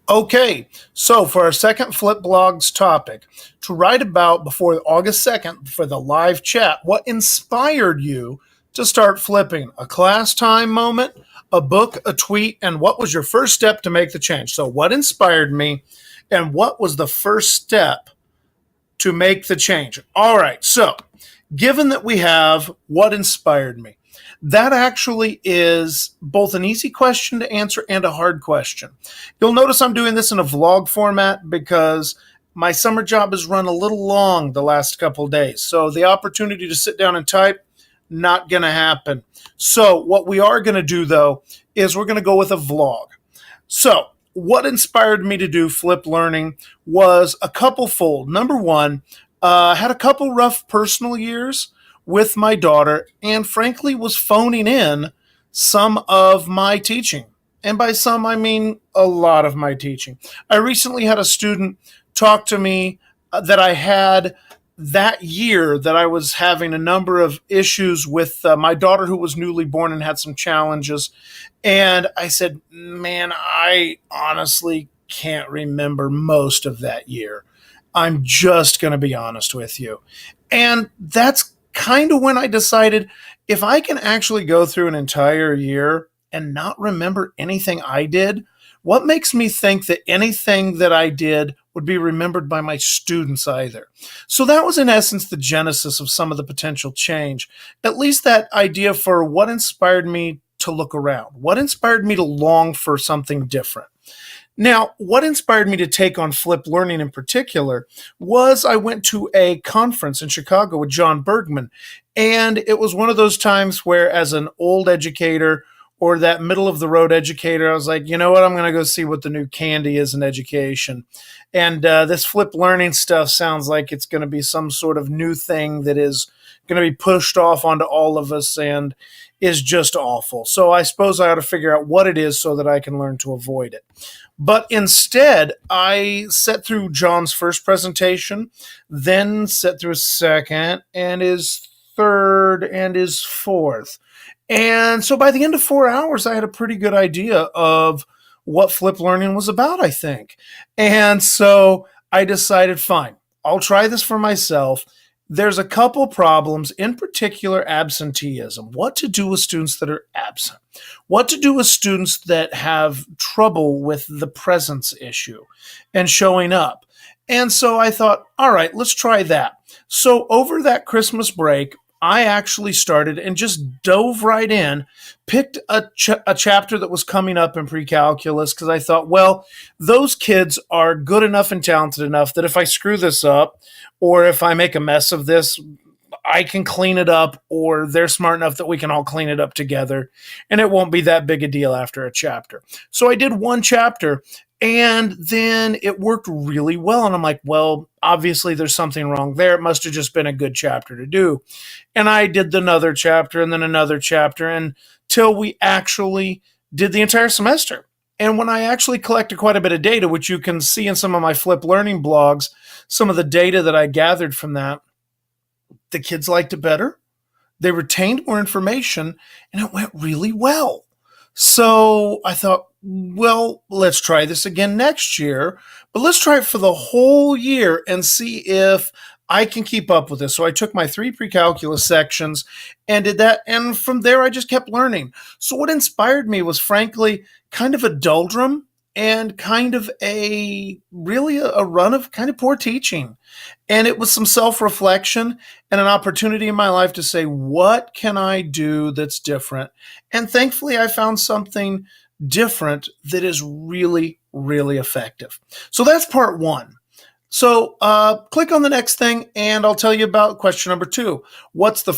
Okay, so for our second Flip Blogs topic, to write about before August 2nd for the live chat, what inspired you to start flipping? A class time moment, a book, a tweet, and what was your first step to make the change? So, what inspired me, and what was the first step to make the change? All right, so given that we have what inspired me, that actually is both an easy question to answer and a hard question. You'll notice I'm doing this in a vlog format because my summer job has run a little long the last couple of days. So the opportunity to sit down and type, not going to happen. So what we are going to do, though, is we're going to go with a vlog. So what inspired me to do Flip Learning was a couple fold. Number one, had a couple rough personal years with my daughter, and frankly was phoning in some of my teaching. And by some, I mean a lot of my teaching. I recently had a student talk to me that I had that year that I was having a number of issues with my daughter who was newly born and had some challenges. And I said, man, I honestly can't remember most of that year. I'm just going to be honest with you. And that's kind of when I decided if I can actually go through an entire year and not remember anything I did, what makes me think that anything that I did would be remembered by my students either? So that was in essence the genesis of some of the potential change, at least that idea for what inspired me to look around, what inspired me to long for something different. Now, what inspired me to take on Flip Learning in particular was I went to a conference in Chicago with John Bergman, and it was one of those times where as an old educator or that middle of the road educator, I was like, you know what, I'm going to go see what the new candy is in education. And this Flip Learning stuff sounds like it's going to be some sort of new thing that is going to be pushed off onto all of us and is just awful. So I suppose I ought to figure out what it is so that I can learn to avoid it. But instead, I sat through John's first presentation, then sat through his second and his third and his fourth. And so by the end of 4 hours, I had a pretty good idea of what Flip Learning was about, I think. And so I decided, fine, I'll try this for myself. There's a couple problems, in particular absenteeism. What to do with students that are absent? What to do with students that have trouble with the presence issue and showing up? And so I thought, all right, let's try that. So over that Christmas break, I actually started and just dove right in, picked a chapter that was coming up in pre-calculus because I thought, well, those kids are good enough and talented enough that if I screw this up or if I make a mess of this, I can clean it up, or they're smart enough that we can all clean it up together, and it won't be that big a deal after a chapter. So I did one chapter, and then it worked really well. And I'm like, well, obviously there's something wrong there. It must have just been a good chapter to do. And I did another chapter and then another chapter until we actually did the entire semester. And when I actually collected quite a bit of data, which you can see in some of my Flip Learning blogs, some of the data that I gathered from that, the kids liked it better. They retained more information, and it went really well. So I thought, well, let's try this again next year, but let's try it for the whole year and see if I can keep up with this. So I took my 3 pre-calculus sections and did that. And from there, I just kept learning. So what inspired me was frankly kind of a doldrum and kind of really a run of kind of poor teaching. And it was some self-reflection and an opportunity in my life to say, what can I do that's different? And thankfully, I found something different that is really, really effective. So that's part one. So click on the next thing, and I'll tell you about question number 2. What's the